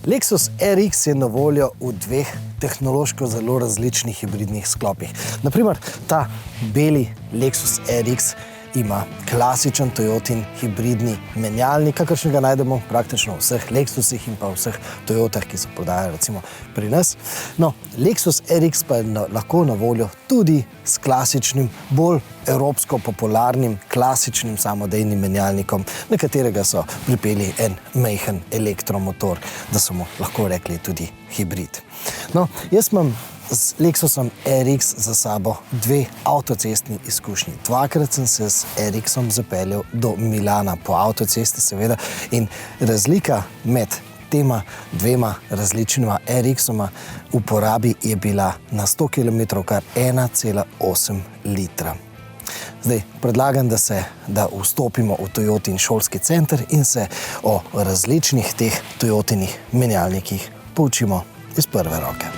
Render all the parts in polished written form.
Lexus RX je na voljo v dveh tehnološko zelo različnih hibridnih sklopih. Naprimer, ta beli Lexus RX ima klasičen Toyotin hibridni menjalnik, kakršnega najdemo praktično v vseh Lexusih in pa v vseh Toyotah, ki se prodajajo recimo pri nas. No, Lexus RX pa je lahko na voljo tudi s klasičnim, bolj evropsko popularnim, klasičnim samodejnim menjalnikom, na katerega so pripeli en majhen elektromotor, da so mu lahko rekli tudi hibrid. No, jaz imam z Lexusom RX za sabo dve avtocestni izkušnji. Dvakrat sem se z RX-om zapeljal do Milana po avtocesti, seveda, in razlika med tema dvema različnima RX-oma v porabi je bila na 100 km kar 1,8 litra. Zdaj, predlagam, da vstopimo v Toyotin šolski center in se o različnih teh Toyotinih menjalnikih poučimo iz prve roke.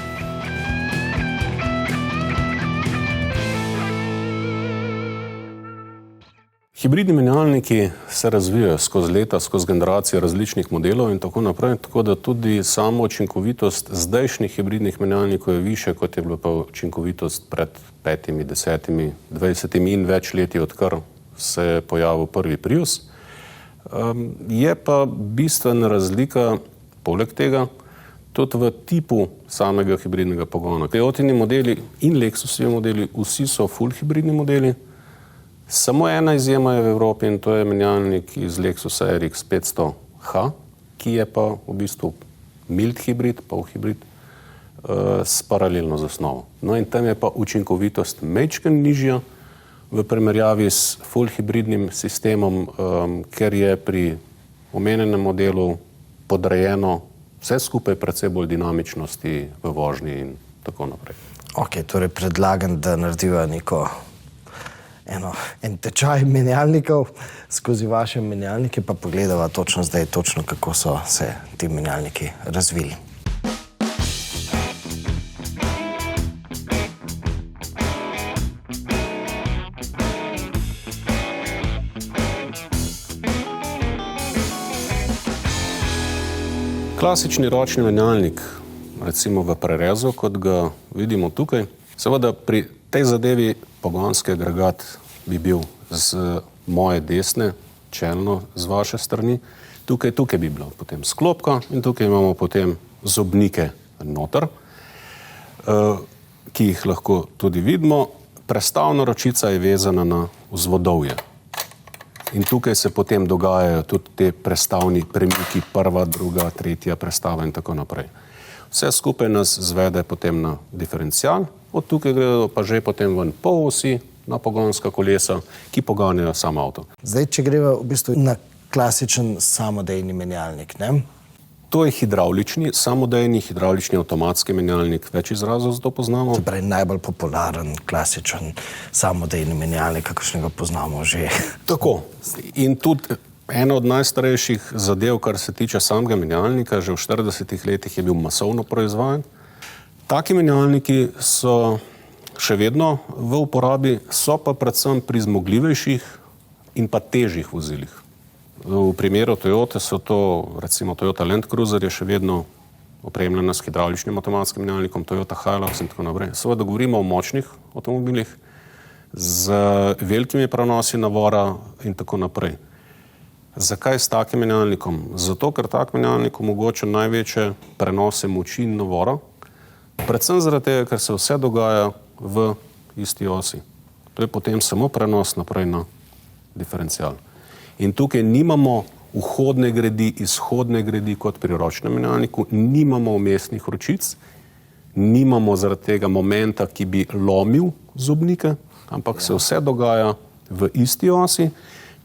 Hibridni menjalniki se razvijajo skozi leta, skozi generacije različnih modelov in tako naprej, tako da tudi samo učinkovitost zdajšnjih hibridnih menjalnikov je više, kot je bila pa učinkovitost pred 5, 10, 20 in več leti, odkar se je pojavil prvi Prius. Je pa bistvena razlika, poleg tega, tudi v tipu samega hibridnega pogona. Toyotini modeli in Lexusovi modeli, vsi so full hibridni modeli. Samo ena izjema je v Evropi in to je menjalnik iz Lexusa RX 500H, ki je pa v bistvu mild hibrid, pol hibrid, s paralelno zasnovo. No in tam je pa učinkovitost majčkeno nižja v primerjavi s full hibridnim sistemom, ker je pri omenjenem modelu podrejeno vse skupaj precej bolj dinamičnosti v vožnji in tako naprej. Ok, torej predlagam, da naredijo en tečaj menjalnikov skozi vaše menjalnike, pa pogledava točno zdaj, kako so se ti menjalniki razvili. Klasični ročni menjalnik, recimo v prerezu, kot ga vidimo tukaj, seveda pri tej zadevi pogonski agregat bi bil z moje desne, čelno z vaše strani. Tukaj bi bila potem sklopka in tukaj imamo potem zobnike noter, ki jih lahko tudi vidimo. Prestavna ročica je vezana na vzvodovje. In tukaj se potem dogajajo tudi te prestavni premiki, prva, druga, tretja prestava in tako naprej. Vse skupaj nas zvede potem na diferencial, od tukaj gredo pa že potem ven polosi na pogonska kolesa, ki poganjajo sam avto. Zdaj, če greva v bistvu na klasičen samodejni menjalnik, ne? To je hidravlični, samodejni, hidravlični avtomatski menjalnik. Več izrazov za to poznamo? Se pravi, najbolj popularen, klasičen samodejni menjalnik, kakšnega poznamo že. Tako. In tudi ena od najstarejših zadev, kar se tiče samega menjalnika, že v 40 letih je bil masovno proizvajan. Taki menjalniki so še vedno v uporabi, so pa predvsem pri zmogljivejših in pa težjih vozilih. V primeru Toyote so to, recimo Toyota Land Cruiser je še vedno opremljena s hidravličnim avtomatskim menjalnikom, Toyota Hilux in tako naprej. Seveda govorimo o močnih avtomobilih z velikimi prenosi navora in tako naprej. Zakaj s takim menjalnikom? Zato, ker tak menjalnik omogoča največje prenose moči in navora, predvsem zaradi tega, ker se vse dogaja v isti osi. To je potem samo prenos naprej na diferencial. In tukaj nimamo vhodne gredi, izhodne gredi kot pri ročnem menjalniku, nimamo vmesnih ročic, nimamo zaradi tega momenta, ki bi lomil zobnike, ampak se vse dogaja v isti osi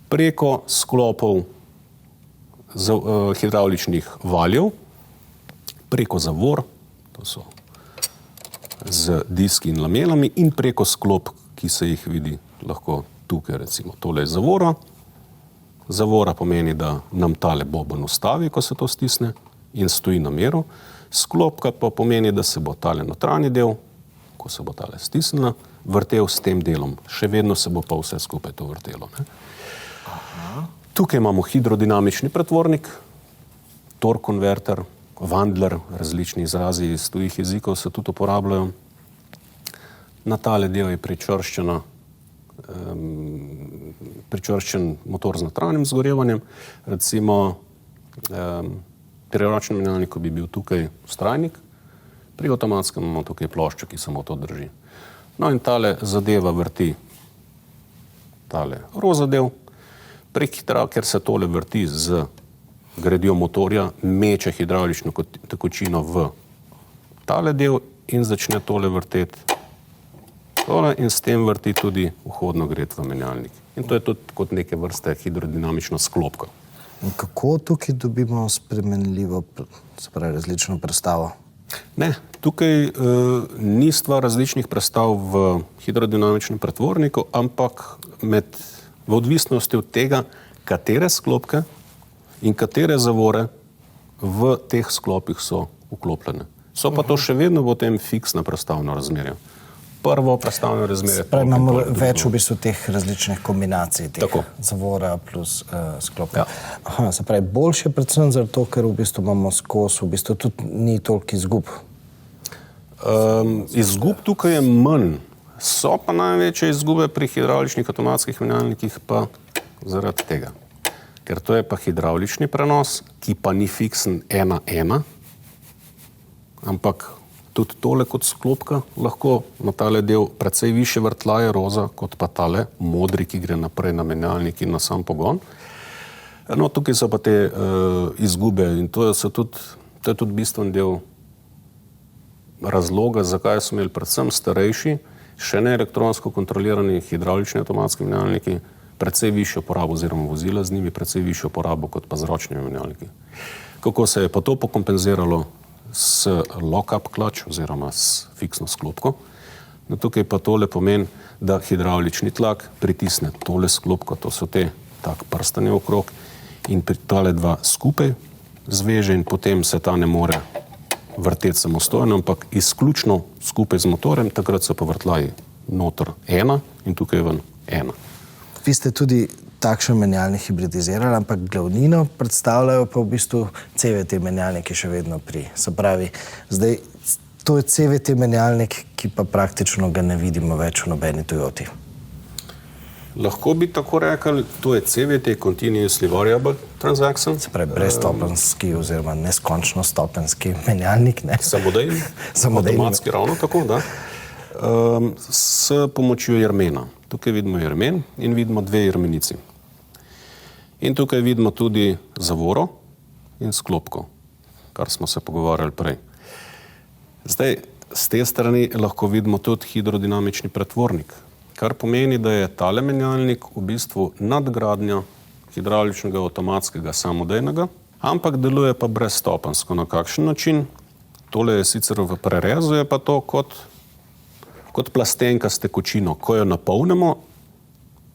preko sklopov hidravličnih valjev, preko zavor, to so z diski in lamelami, in preko sklop, ki se jih vidi lahko tukaj, recimo tole je zavora. Zavora pomeni, da nam tale boben ustavi, ko se to stisne in stoji na meru. Sklopka pa pomeni, da se bo tale notranji del, ko se bo tale stisnila, vrtel s tem delom. Še vedno se bo pa vse skupaj to vrtelo. Ne? Tukaj imamo hidrodinamični pretvornik, torque konverter, Wandler, različni izrazi iz tujih jezikov se tudi uporabljajo. Na tale del je pričvrščen motor z notranjim zgorevanjem. Recimo pri ročnem menjalniku bi bil tukaj vztrajnik, pri avtomatskem imamo tukaj ploščo, ki samo to drži. No in tale zadeva vrti tale rozadev, ker se tole vrti z gredjo motorja, meče hidravlično tekočino v tale del in začne tole vrteti tole in s tem vrti tudi vhodno gred v menjalnik. In to je tudi kot neke vrste hidrodinamično sklopko. In kako tukaj dobimo spremenljivo, se pravi različno prestavo? Ne, tukaj ni stvar različnih prestav v hidrodinamičnem pretvorniku, ampak v odvisnosti od tega, katere sklopke in katere zavore v teh sklopih so vklopljene. So pa to še vedno v tem fiksna prestavna razmerja. Prvo prestavno razmerje. Pravi, imamo več v bistvu teh različnih kombinacij, teh zavora plus sklopa. Ja. Aha, se pravi, boljše predvsem zato, ker v bistvu imamo skozi, v bistvu tudi ni toliko izgub. Izgub tukaj je manj. So pa največje izgube pri hidravličnih avtomatskih menjalnikih pa zaradi tega. Ker to je pa hidravlični prenos, ki pa ni fiksen 1:1, ampak tudi tole kot sklopka lahko na tale del precej više vrtlaje roza, kot pa tale modri, ki gre naprej na menjalnik in na sam pogon. No, tukaj so pa te izgube in to je tudi bistven del razloga, zakaj so imeli predvsem starejši, še ne elektronsko kontrolirani hidravlični avtomatski menjalniki precej višjo porabo oziroma vozila z njimi precej višjo porabo kot pa z ročnimi menjalniki. Kako se je pa to pokompenziralo s lock-up clutch oziroma s fiksno sklopko? No, tukaj pa tole pomeni, da hidravlični tlak pritisne tole sklopko, to so te tak prstanje okrog in tale dva skupaj zveže in potem se ta ne more vrteti samostojno, ampak izključno skupaj z motorjem, takrat so pa vrtlaji noter 1 in tukaj ven 1. Vi ste tudi takšen menjalnik hibridizirali, ampak glavnino predstavljajo pa v bistvu CVT menjalniki še vedno se pravi, zdaj to je CVT menjalnik, ki pa praktično ga ne vidimo več v nobeni Toyoti. Lahko bi tako rekli, to je CVT, Continuously Variable Transaction. Se pravi, brezstopenski oziroma neskončno stopenski menjalnik, ne? Samodejni, avtomatski ravno tako, da. S pomočjo jermena. Tukaj vidimo jermen in vidimo dve jermenici. In tukaj vidimo tudi zavoro in sklopko, kar smo se pogovarjali prej. Zdaj, z te strani lahko vidimo tudi hidrodinamični pretvornik, kar pomeni, da je tale menjalnik v bistvu nadgradnja hidravličnega avtomatskega samodejnega, ampak deluje pa brezstopensko. Na kakšen način? Tole je sicer v prerezu, je pa to kot plastenka s tekočino. Ko jo napolnimo,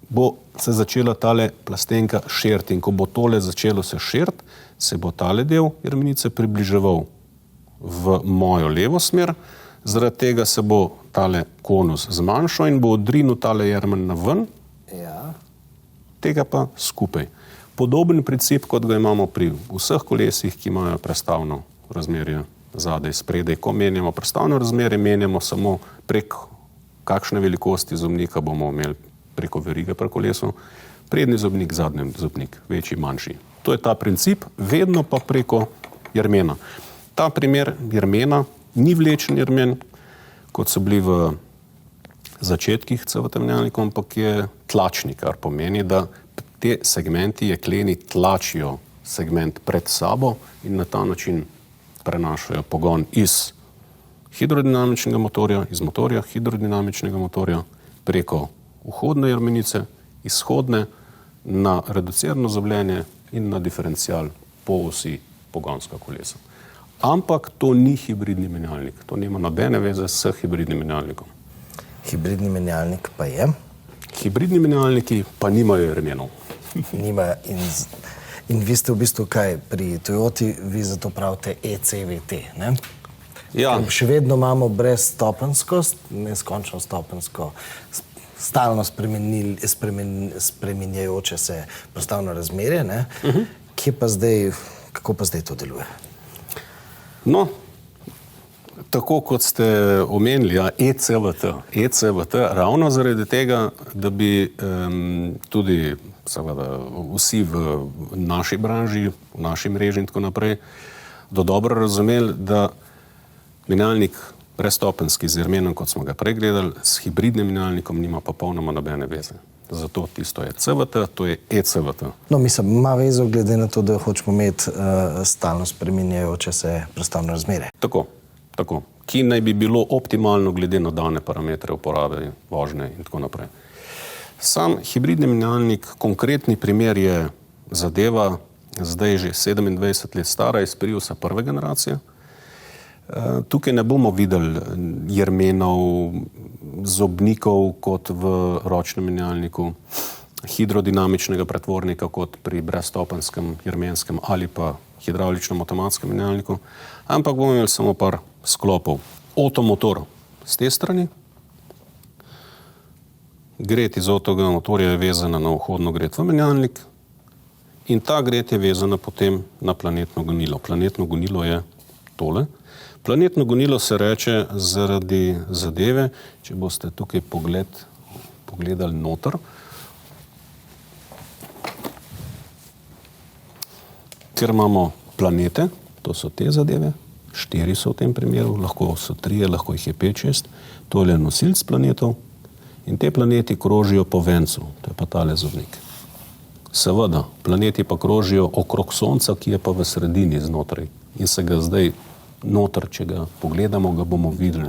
bo se začela tale plastenka širiti in ko bo tole začelo se širiti, se bo tale del jermenice približeval v mojo levo smer, zaradi tega se bo tale konus zmanjšal in bo odrinil tale jermen na ven, tega pa skupaj. Podoben princip, kot ga imamo pri vseh kolesih, ki imajo prestavno razmerje zadaj, spredaj. Ko menjamo prestavno razmerje, menjamo samo prek kakšne velikosti zobnika bomo imeli preko verige pri kolesu. Prednji zobnik, zadnji zobnik, večji, manjši. To je ta princip, vedno pa preko jermena. Ta primer jermena ni vlečen jermen, kot so bili v začetkih CVT menjalnikov, ampak je tlačni, kar pomeni, da te segmenti jekleni tlačijo segment pred sabo in na ta način prenašajo pogon iz hidrodinamičnega motorja, iz motorja hidrodinamičnega motorja preko vhodne jermenice, izhodne na reducirano zobljenje in na diferencial po osi pogonska kolesa. Ampak to ni hibridni menjalnik. To nima nobene veze s hibridnim menjalnikom. Hibridni menjalnik pa je? Hibridni menjalniki pa nimajo jermenov. Nimajo in vi ste v bistvu kaj? Pri Toyoti vi zato pravite ECVT, ne? Ja. Še vedno imamo brezstopenskost, neskončno stopensko, stalno spreminjajoče se prestavno razmerje, ne? Kako pa zdaj to deluje? No, tako kot ste omenili, ja, ECVT, ravno zaradi tega, da bi tudi seveda, vsi v naši branži, v naši mreži in tako naprej, dobro razumeli, da menjalnik brezstopenjski z jermenom, kot smo ga pregledali, s hibridnim menjalnikom nima popolnoma nobene veze. Zato tisto je CVT, to je ECVT. No, mislim, ima vezo glede na to, da hočemo imeti stalno spreminjajoče se prestavne razmere. Tako. Ki naj bi bilo optimalno glede na dane parametre uporabe, vožnje in tako naprej. Sam hibridni menjalnik, konkretni primer je zadeva, zdaj že 27 let stara, iz Priusa prve generacije. Tukaj ne bomo videli jermenov, zobnikov kot v ročnem menjalniku, hidrodinamičnega pretvornika kot pri brezstopenjskem jermenskem ali pa hidravličnem avtomatskem menjalniku, ampak bomo imeli samo par sklopov. Avtomotor z te strani, gret iz avtoga motorja je vezana na vhodno gret v menjalnik in ta gret je vezana potem na planetno gonilo. Planetno gonilo je tole. Planetno gonilo se reče zaradi zadeve, če boste tukaj pogledali noter, ker imamo planete, to so te zadeve, 4 so v tem primeru, lahko so 3, lahko jih je 5, 6, to je nosilc planetov in te planeti krožijo po vencu, to je pa tale zobnik. Seveda, planeti pa krožijo okrog Sonca, ki je pa v sredini znotraj in se ga zdaj noter, če ga pogledamo, ga bomo videli.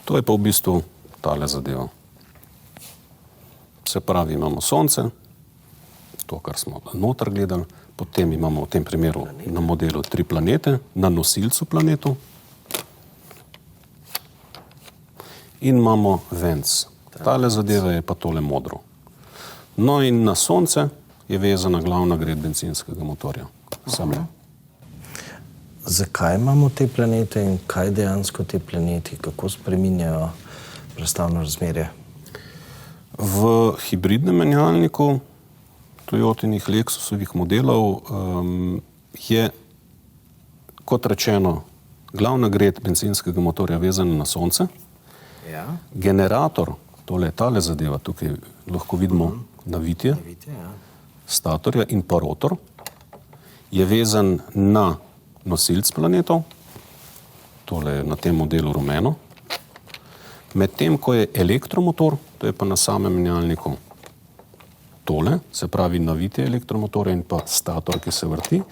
To je pa v bistvu tale zadeva. Se pravi, imamo Sonce, to, kar smo noter gledali, potem imamo v tem primeru na modelu 3 planete, na nosilcu planetov in imamo venc. Tale zadeva je pa tole modro. No in na Sonce je vezana glavna gred bencinskega motorja. Samo. Zakaj imamo te planete in kaj dejansko te planeti, kako spreminjajo prestavno razmerje? V hibridnem menjalniku Toyotinih Lexusovih modelov je, kot rečeno, glavna gred bencinskega motorja vezana na Sonce. Ja. Generator, tale zadeva, tukaj lahko vidimo navitje, statorja in pa rotor, je vezan na nosilc planetov, tole je na tem modelu rumeno, medtem ko je elektromotor, to je pa na samem menjalniku tole, se pravi navitje elektromotorja in pa stator, ki se vrti,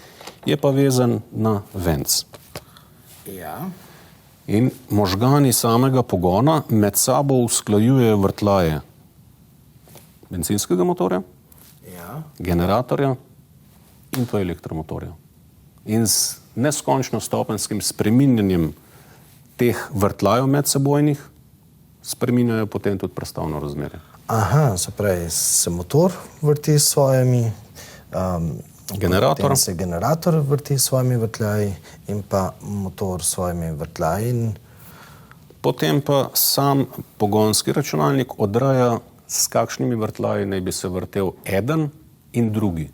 je pa vezan na venc. Ja. In možgani samega pogona med sabo usklajujejo vrtljaje bencinskega motorja, generatorja in pa elektromotorja. In z neskončno stopenjskim spreminjanjem teh vrtljajev medsebojnih spreminjajo potem tudi prestavno razmerje. Aha, se pravi, se motor vrti s svojimi, generator. Se generator vrti s svojimi vrtljaji in pa motor s svojimi vrtljaji. Potem pa sam pogonski računalnik odreja, s kakšnimi vrtljaji naj bi se vrtel eden in drugi.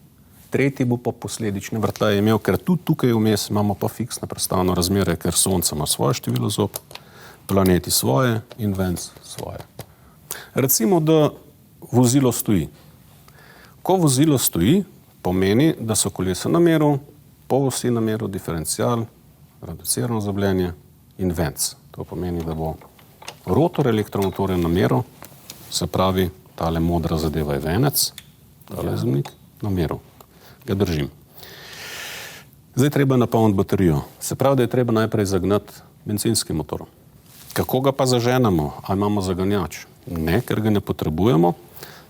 Tretji bo pa posledične vrtljaje imel, ker tudi tukaj vmes imamo pa fiksno prestavno razmerje, ker Sonce ima svoje število zob, planeti svoje in venc svoje. Recimo, da vozilo stoji. Ko vozilo stoji, pomeni, da so kolesa na meru, polosi na meru, diferencial, reducirano zobljenje in venc. To pomeni, da bo rotor elektromotorja na meru, se pravi, tale modra zadeva je venec, tale zobnik na meru. Ga držim. Zdaj treba napolniti baterijo. Se pravi, da je treba najprej zagnati bencinski motor. Kako ga pa zaženemo? A imamo zaganjač? Ne, ker ga ne potrebujemo.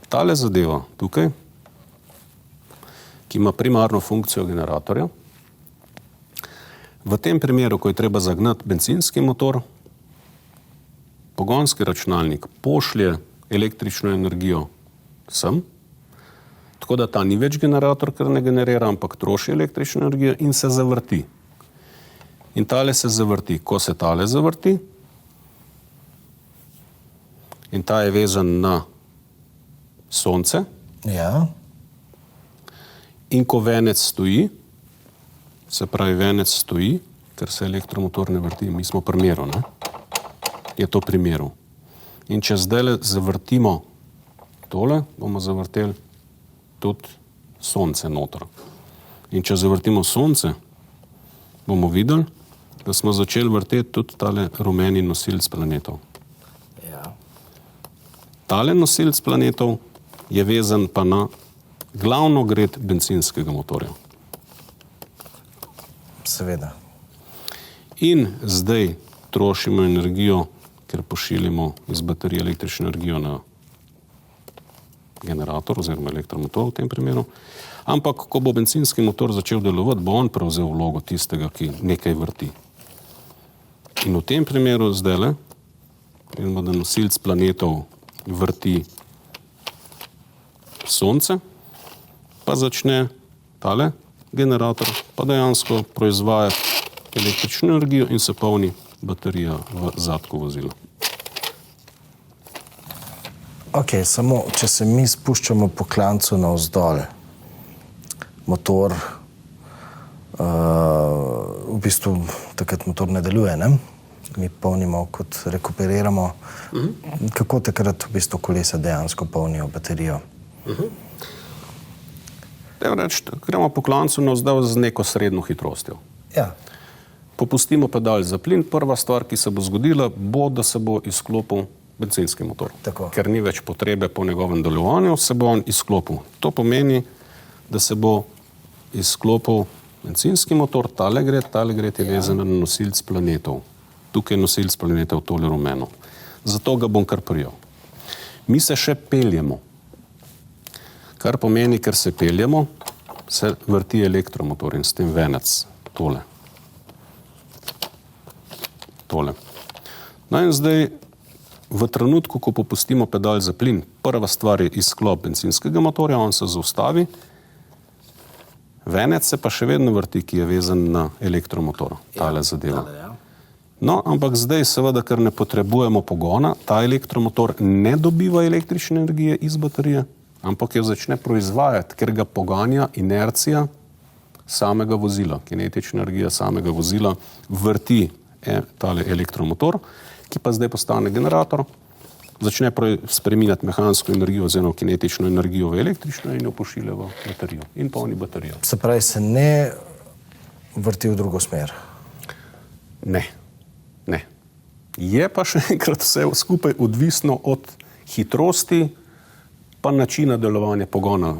Tale zadeva tukaj, ki ima primarno funkcijo generatorja, v tem primeru, ko je treba zagnati bencinski motor, pogonski računalnik pošlje električno energijo sem, tako da ta ni več generator, ker ne generira, ampak troši električno energijo in se zavrti. In tale se zavrti. Ko se tale zavrti, in ta je vezan na Sonce, Ja. in ko venec stoji, se pravi venec stoji, ker se elektromotor ne vrti. Mi smo primeru, ne? Je to primeru. In če zdaj zavrtimo tole, bomo zavrteli tudi sonce noter. In če zavrtimo sonce, bomo videli, da smo začeli vrteti tudi tale rumeni nosilc planetov. Ja. Tale nosilc planetov je vezan pa na glavno gred bencinskega motorja. Seveda. In zdaj trošimo energijo, ker pošiljamo iz baterije električno energijo na generator oziroma elektromotor v tem primeru. Ampak, ko bo bencinski motor začel delovati, bo on prevzel vlogo tistega, ki nekaj vrti. In v tem primeru zdajle, vidimo, da nosilc planetov vrti sonce, pa začne tale generator pa dejansko proizvaja električno energijo in se polni baterija v zadku vozila. Ok, samo če se mi spuščamo po klancu navzdol, motor, v bistvu takrat motor ne deluje, ne? Mi polnimo, kot rekuperiramo. Kako takrat v bistvu kolesa dejansko polnijo baterijo? Gremo po klancu navzdol z neko srednjo hitrostjo. Ja. Popustimo pedal za plin. Prva stvar, ki se bo zgodila, bo, da se bo izklopil bencinski motor. Tako. Ker ni več potrebe po njegovem delovanju, se bo on izklopil. To pomeni, da se bo izklopil bencinski motor, tale gred je vezan na nosilc planetov. Tukaj je nosilc planetov tole rumeno. Zato ga bom kar prijel. Mi se še peljemo. Kar pomeni, ker se peljemo, se vrti elektromotor in s tem venec. Tole. No in zdaj, v trenutku, ko popustimo pedal za plin, prva stvar je izklop bencinskega motorja, on se zaustavi, venec se pa še vedno vrti, ki je vezan na elektromotor, tale zadeva. No, ampak zdaj seveda, ker ne potrebujemo pogona, ta elektromotor ne dobiva električne energije iz baterije, ampak jo začne proizvajati, ker ga poganja inercija samega vozila, kinetična energija samega vozila vrti tale elektromotor, ki pa zdaj postane generator, začne spreminjati mehansko energijo oziroma kinetično energijo v električno in jo pošilja v baterijo in polni baterijo. Se pravi, se ne vrti v drugo smer? Ne. Je pa še enkrat vse skupaj odvisno od hitrosti pa načina delovanja pogona.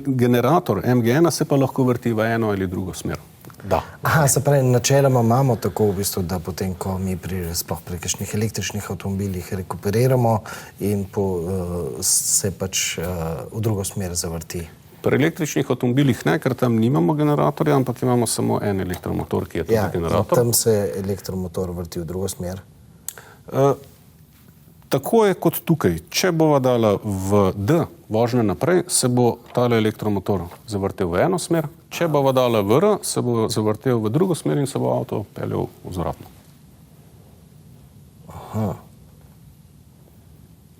Generator MG1 se pa lahko vrti v eno ali drugo smer. Da. Aha, se pravi, načeloma imamo tako v bistvu, da potem, ko mi sploh pri kakšnih električnih avtomobilih rekuperiramo in se pač v drugo smer zavrti. Pri električnih avtomobilih ne, ker tam nimamo generatorja, ampak imamo samo en elektromotor, ki je tudi generator. Tam se elektromotor vrti v drugo smer. Tako je kot tukaj. Če bova dala v D vožnje naprej, se bo tale elektromotor zavrtel v eno smer. Če bova dala v R, se bo zavrtel v drugo smer in se bo avto peljal vzvratno. Aha.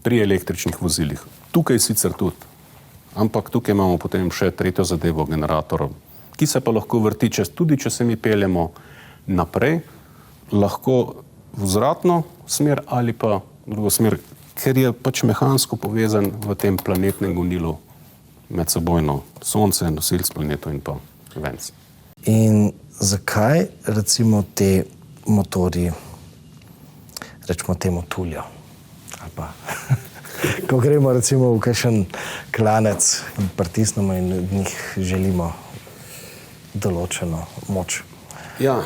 Pri električnih vozilih. Tukaj sicer tudi. Ampak tukaj imamo potem še tretjo zadevo, generator, ki se pa lahko vrti, tudi če se mi peljemo naprej, lahko vzvratno smer ali pa drugo smer, ker je pač mehansko povezan v tem planetnem gonilu medsebojno sonce, nosilc planetov in pa venc. In zakaj recimo te motorji, rečemo temu tuljo, ali pa ko gremo recimo v kakšen klanec in pritisnemo in od njih želimo določeno moč? Ja,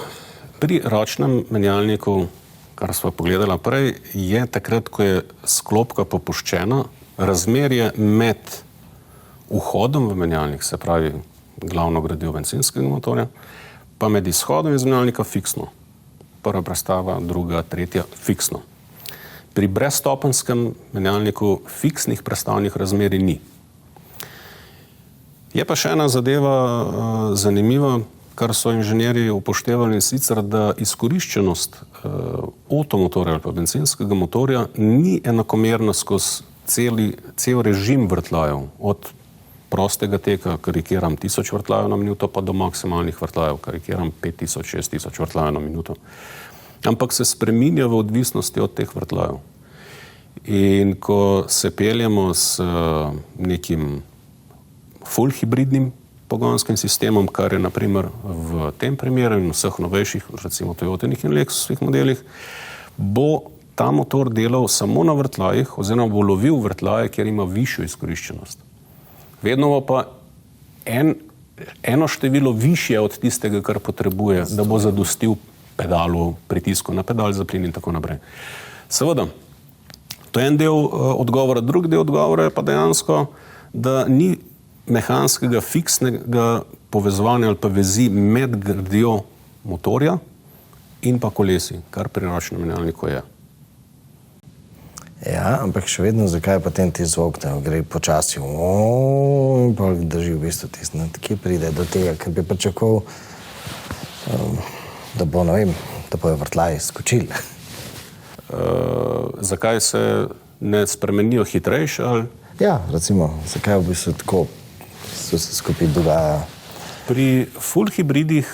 pri ročnem menjalniku, kar smo pogledali prej, je takrat, ko je sklopka popuščena, razmerje med vhodom v menjalnik, se pravi glavno gradivo bencinskega motorja, pa med izhodom iz menjalnika fiksno. Prva prestava, druga, tretja, fiksno. Pri brezstopenjskem menjalniku fiksnih prestavnih razmerij ni. Je pa še ena zadeva zanimiva, kar so inženirji upoštevali, sicer, da izkoriščenost avtomotorja ali pa bencinskega motorja ni enakomerna skozi cel režim vrtljajev, od prostega teka, karikiram 1000 vrtljajev na minuto, pa do maksimalnih vrtljajev, karikiram 5000, 6000 vrtljajev na minuto. Ampak se spreminja v odvisnosti od teh vrtljajev. In ko se peljemo s nekim full hibridnim pogonskim sistemom, kar je naprimer v tem primeru in vseh novejših, recimo Toyotinih in Lexusovih modelih, bo ta motor delal samo na vrtljajih oziroma bo lovil vrtljaje, kjer ima višjo izkoriščenost. Vedno bo pa eno število višje od tistega, kar potrebuje, da bo zadostil pedalu, pritisku na pedal za plin in tako naprej. Seveda, to je en del odgovora. Drugi del odgovora je pa dejansko, da ni mehanskega, fiksnega povezovanja ali pa vezi med gradjo motorja in pa kolesi, kar pri ročnem menjalniku je. Ja, ampak še vedno, zakaj je potem ti zvok, da gre počasi in pa drži v bistvu tisto, kje pride do tega, ker bi pričakoval, da bo, ne vem, da bojo vrtljaji skočili. Zakaj se ne spremenijo hitrejše? Ali? Ja, recimo, zakaj v bistvu tako se skupaj dogaja? Pri full hibridih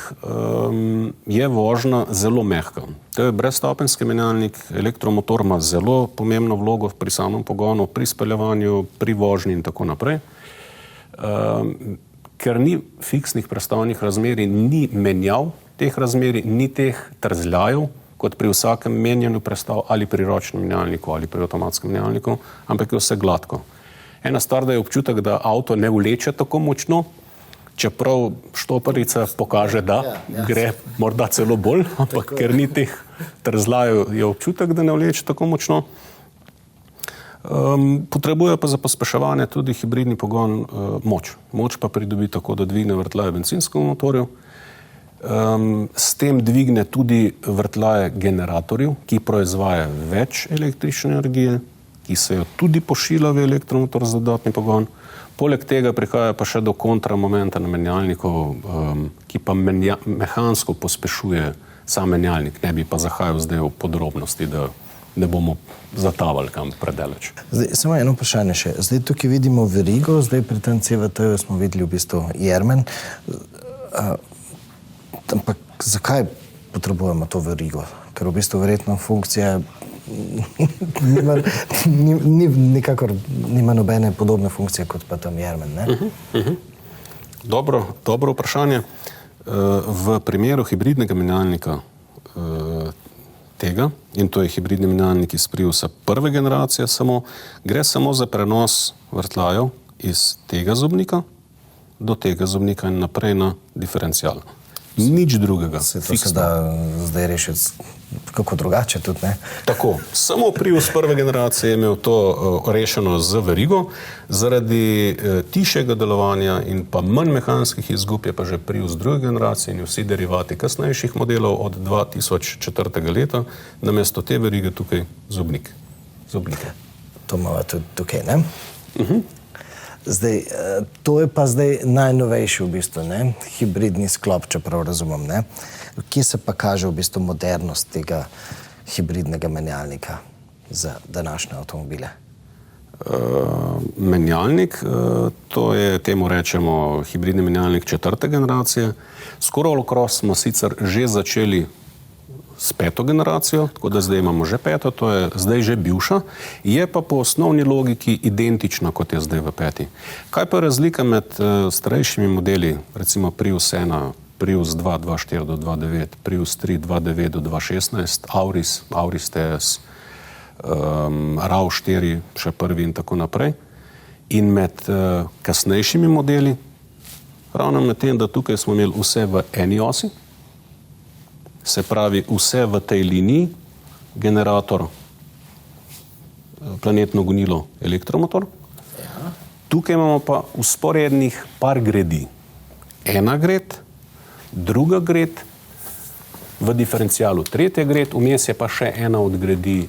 je vožnja zelo mehka. To je brezstopenjski menjalnik, elektromotor ima zelo pomembno vlogo pri samem pogonu, pri speljevanju, pri vožnji in tako naprej. Ker ni fiksnih prestavnih razmerij, ni menjav teh razmerij, ni teh trzljajev, kot pri vsakem menjanju prestav ali pri ročnem menjalniku ali pri avtomatskem menjalniku, ampak je vse gladko. Ena stvar, da je občutek, da avto ne vleče tako močno, čeprav štoparica pokaže, da gre morda celo bolj, ampak ker ni teh trzljajev, je občutek, da ne vleče tako močno. Potrebuje pa za pospeševanje tudi hibridni pogon moč. Moč pa pridobi tako, da dvigne vrtljaje bencinskemu motorju. S tem dvigne tudi vrtljaje generatorjev, ki proizvaja več električne energije, ki se jo tudi pošilja v elektromotor za dodatni pogon. Poleg tega prihaja pa še do kontramomenta na menjalniku, ki pa mehansko pospešuje sam menjalnik. Ne bi pa zahajal zdaj v podrobnosti, da ne bomo zatavali kam predaleč. Zdaj, samo eno vprašanje še. Zdaj tukaj vidimo verigo, zdaj pri tem CVT-ju smo videli v bistvu jermen. Ampak zakaj potrebujemo to verigo? Ker v bistvu verjetno funkcija nima nobene podobne funkcije kot pa tam jermen, ne? Dobro vprašanje. V primeru hibridnega menjalnika tega, in to je hibridni menjalnik iz Priusa prve generacije samo, gre samo za prenos vrtljajev iz tega zobnika do tega zobnika in naprej na diferencial. Nič drugega. Se to se da zdaj rešiti kako drugače tudi, ne? Tako. Samo Prius prve generacije je imel to rešeno z verigo. Zaradi tišjega delovanja in pa manj mehanskih izgub je pa že Prius druge generacije in vsi derivati kasnejših modelov od 2004. leta, namesto te verige tukaj zobnike. To imamo tudi tukaj, ne? Zdaj, to je pa zdaj najnovejši v bistvu, ne? Hibridni sklop, če prav razumem, ne? Kje se pa kaže v bistvu modernost tega hibridnega menjalnika za današnje avtomobile? Menjalnik, to je, temu rečemo, hibridni menjalnik četrte generacije. S Corolla Cross smo sicer že začeli s peto generacijo, tako da zdaj imamo že peto, to je zdaj že bivša, je pa po osnovni logiki identična, kot je zdaj v peti. Kaj pa je razlika med starejšimi modeli, recimo Prius 1, Prius 2, 2.4 do 2.9, Prius 3, 2.9 do 2.16, Auris TS, RAV4, še prvi in tako naprej. In med kasnejšimi modeli, ravno med tem, da tukaj smo imeli vse v eni osi, se pravi vse v tej liniji, generator, planetno gonilo, elektromotor. Ja. Tukaj imamo pa vzporednih par gredi. Ena gred, druga gred, v diferencialu tretja gred, vmes je pa še ena od gredi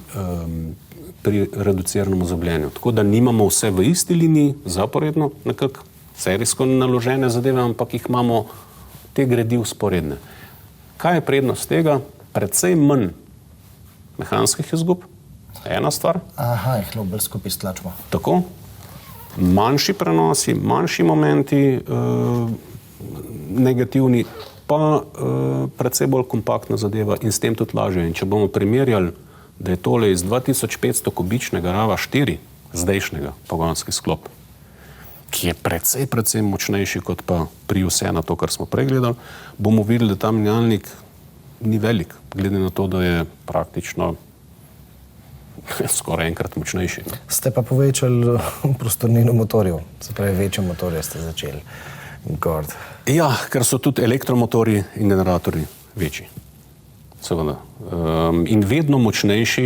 pri reduciranem zobljenju. Tako da nimamo vse v isti liniji, zaporedno, nekako serijsko naložene zadeve, ampak jih imamo te gredi vzporedne. Kaj je prednost tega? Predvsej manj mehanskih izgub, ena stvar. Aha, jih bolj skupaj stlačimo. Tako. manjši prenosi, manjši momenti negativni, pa predvsej bolj kompaktna zadeva in s tem tudi lažje. In če bomo primerjali, da je tole iz 2500 kubičnega RAV 4 zdajšnjega pogonski sklop, ki je predvsej močnejši kot pa pri vse na to, kar smo pregledali, bomo videli, da ta menjalnik ni velik, glede na to, da je praktično skoraj enkrat močnejši. Ste pa povečali prostornino motorjev, se pravi večje motorje ste začeli goriti. Ja, ker so tudi elektromotorji in generatorji večji. Seveda. In vedno močnejši,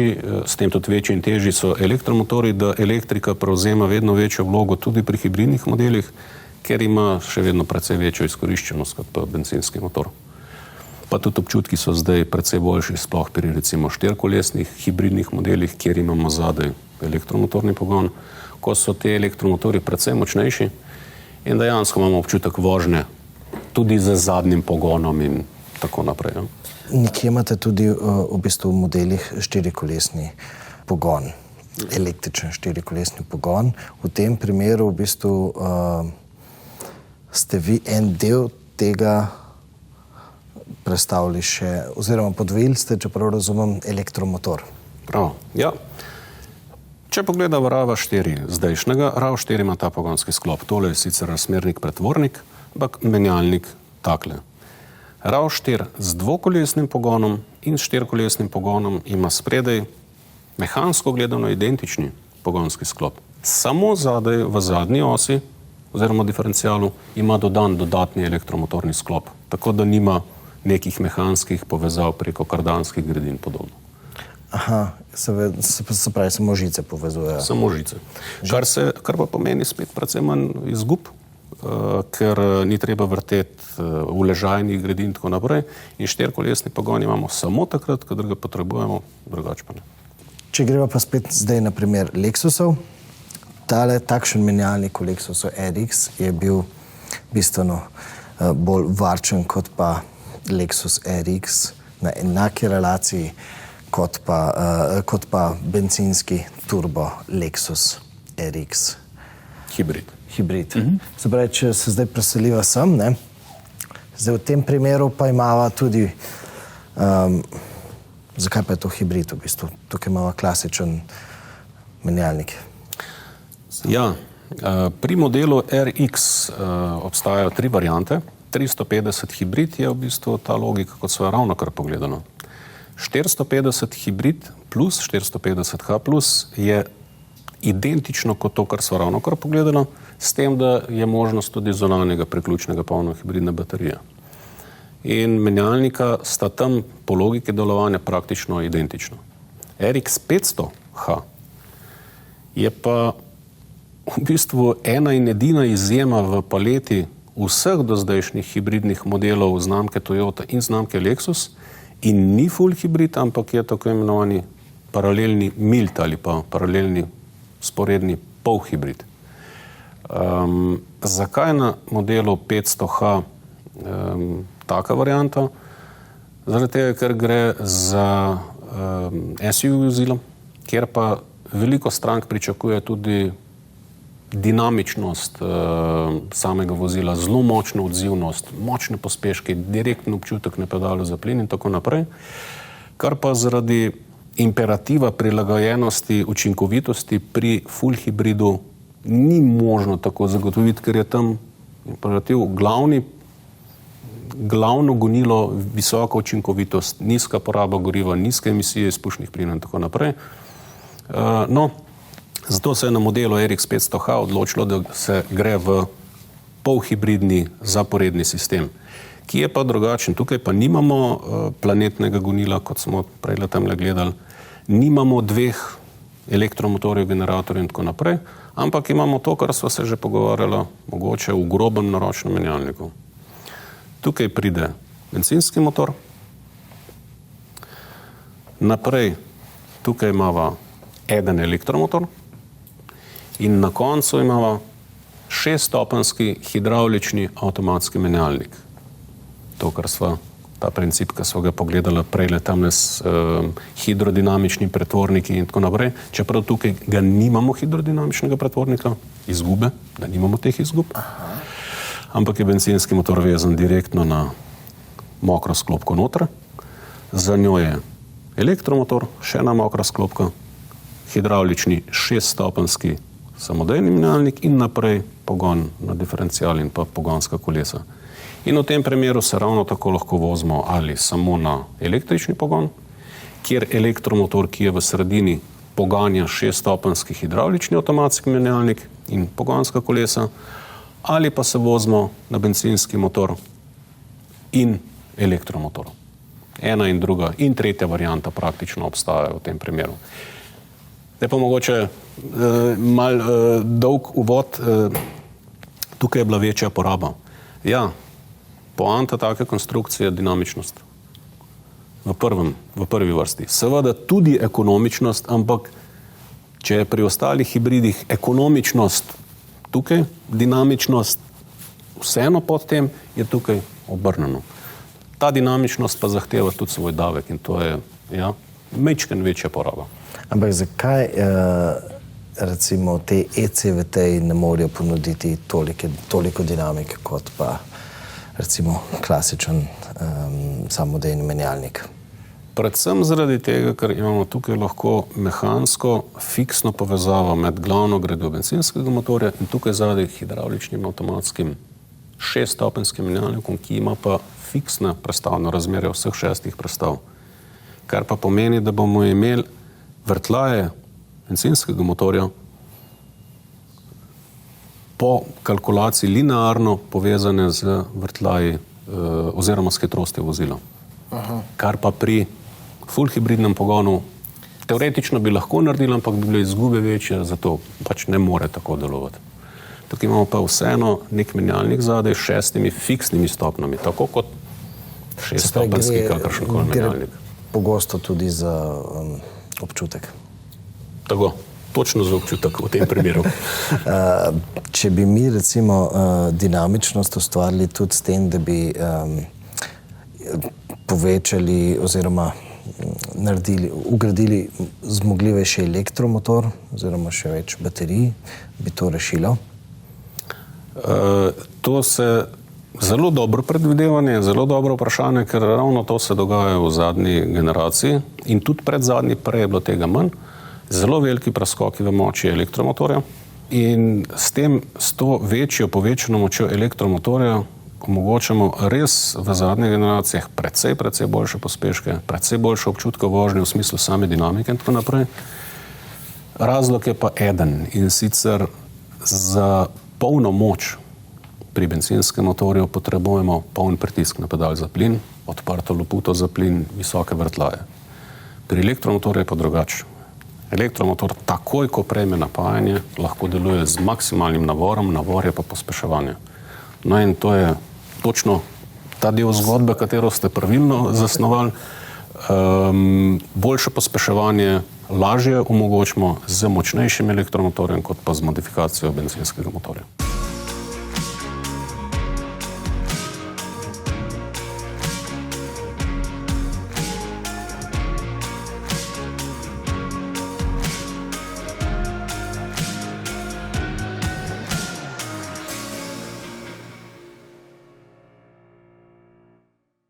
s tem tudi večji in težji so elektromotorji, da elektrika prevzema vedno večjo vlogo tudi pri hibridnih modelih, ker ima še vedno precej večjo izkoriščenost kot pa bencinski motor. Pa tudi občutki so zdaj precej boljši, sploh pri recimo štirikolesnih hibridnih modelih, kjer imamo zadaj elektromotorni pogon, ko so te elektromotorji precej močnejši in dejansko imamo občutek vožnje tudi z zadnjim pogonom in tako naprej. Ja. Nekje imate tudi v bistvu v modelih štirikolesni pogon, električen štirikolesni pogon. V tem primeru v bistvu ste vi en del tega predstavili še, oziroma podvojili ste, čeprav razumem, elektromotor. Prav, ja. Če pogledamo RAV 4 zdajšnjega, RAV 4 ima ta pogonski sklop. Tole je sicer razmernik pretvornik, ampak menjalnik takle. RAV 4 z dvokolesnim pogonom in s štirikolesnim pogonom ima spredaj mehansko gledano identični pogonski sklop. Samo zadaj v zadnji osi oziroma diferencialu ima dodatni elektromotorni sklop, tako da nima nekih mehanskih povezav preko kardanskih gredin podobno. Aha, se pravi, samo žice povezujejo. Samo žice. Kar pa pomeni spet predvsem manj izgub, ker ni treba vrteti uležajnih gredin in tako naprej. In štirikolesni pogon imamo samo takrat, kadar ga potrebujemo, drugače pa ne. Če greva pa spet zdaj na primer Lexusov, takšen menjalnik v Lexusu RX je bil bistveno bolj varčen kot pa Lexus RX na enaki relaciji kot pa bencinski turbo Lexus RX. Hibrid. Se pravi, če se zdaj preseliva sem, ne? Zdaj v tem primeru pa imava tudi, zakaj pa je to hibrid v bistvu? Tukaj imava klasičen menjalnik. Ja, pri modelu RX obstajajo 3 variante. 350 hibrid je v bistvu ta logika, kot so ravno kar pogledano. 450 hibrid plus 450H plus je identično kot to, kar so ravno kar pogledano, s tem, da je možnost tudi zunanjega priključnega polno hibridne baterije. In menjalnika sta tam po logiki delovanja praktično identična. RX 500H je pa v bistvu ena in edina izjema v paleti vseh do zdajšnjih hibridnih modelov znamke Toyota in znamke Lexus in ni full hibrid, ampak je tako imenovani paralelni mild ali pa paralelni sporedni polhibrid. Zakaj na modelu 500H taka varianta? Zaradi tega, ker gre za SUV vozilo, kjer pa veliko strank pričakuje tudi dinamičnost samega vozila, zelo močno odzivnost, močne pospeške, direktni občutek na pedalu za plin in tako naprej, kar pa zaradi imperativa prilagojenosti, učinkovitosti pri full hibridu ni možno tako zagotoviti, ker je tam imperativ glavno gonilo visoka učinkovitost, nizka poraba goriva, nizke emisije izpušnih plinov in tako naprej. Zato se je na modelu RX 500H odločilo, da se gre v polhibridni zaporedni sistem, ki je pa drugačen. Tukaj pa nimamo planetnega gonila, kot smo prej tamle gledali, nimamo 2 elektromotorjev, generatorjev in tako naprej, ampak imamo to, kar sva se že pogovarjala, mogoče v grobem naročnem menjalniku. Tukaj pride bencinski motor, naprej tukaj imava eden elektromotor, in na koncu imamo 6-stopenjski hidravlični avtomatski menjalnik. To, kar sva ta princip, ki smo ga pogledali prej, tamle s hidrodinamičnimi pretvorniki in tako naprej. Čeprav tukaj ga nimamo hidrodinamičnega pretvornika, izgube, da nimamo teh izgub, ampak je bencinski motor vezan direktno na mokro sklopko noter. Za njo je elektromotor, še ena mokra sklopka, hidravlični 6-stopenjski samodejni menjalnik in naprej pogon na diferencial in pa pogonska kolesa. In v tem primeru se ravno tako lahko vozimo ali samo na električni pogon, kjer elektromotor, ki je v sredini, poganja 6-stopenjski hidravlični avtomatski menjalnik in pogonska kolesa, ali pa se vozimo na bencinski motor in elektromotor. Ena in druga in tretja varianta praktično obstajajo v tem primeru. Zdaj pa mogoče dolg uvod, tukaj je bila večja poraba. Ja, poanta take konstrukcije je dinamičnost. V prvi vrsti. Seveda tudi ekonomičnost, ampak če je pri ostalih hibridih ekonomičnost tukaj, dinamičnost vseeno pod tem, je tukaj obrnjeno. Ta dinamičnost pa zahteva tudi svoj davek in to je majčken večja poraba. Ampak zakaj recimo te ECVT-ji ne morejo ponuditi toliko dinamike kot pa recimo klasičen samodejni menjalnik? Predvsem zaradi tega, ker imamo tukaj lahko mehansko fiksno povezavo med glavno gradjo bencinskega motorja in tukaj zadaj hidravličnim avtomatskim 6-stopenjskim menjalnikom, ki ima pa fiksne prestavne razmerje vseh 6 prestav. Kar pa pomeni, da bomo imeli vrtljaje bencinskega motorja po kalkulaciji linearno povezane z vrtljaji oziroma s hitrostjo vozila. Kar pa pri full hibridnem pogonu teoretično bi lahko naredili, ampak bi bile izgube večje, zato pač ne more tako delovati. Tukaj imamo pa vseeno nek menjalnik zadaj s 6 fiksnimi stopnjami, tako kot 6-stopenjski kakršenkoli menjalnik. Pogosto tudi za občutek. Tako, točno za občutek v tem primeru. Če bi mi recimo dinamičnost ustvarili tudi s tem, da bi povečali oziroma ugradili zmogljivejši elektromotor oziroma še več baterij, bi to rešilo? To se zelo dobro predvidevanje, zelo dobro vprašanje, ker ravno to se dogaja v zadnji generaciji in tudi pred zadnji prej je bilo tega manj. Zelo veliki preskoki v moči elektromotorja in s to večjo povečano močjo elektromotorja omogočamo res v zadnjih generacijah precej boljše pospeške, precej boljše občutke vožnje v smislu same dinamike in tako naprej. Razlog je pa eden in sicer za polno moč pri benzinskem motorju potrebujemo poln pritisk na pedal za plin, odprto loputo za plin, visoke vrtljaje. Pri elektromotorju je pa drugače. Elektromotor takoj, ko prejme napajanje, lahko deluje z maksimalnim navorom, navor je pa pospeševanje. No in to je točno ta del zgodbe, katero ste pravilno zasnovali. Boljše pospeševanje lažje omogočimo z močnejšim elektromotorjem, kot pa z modifikacijo benzinskega motorja.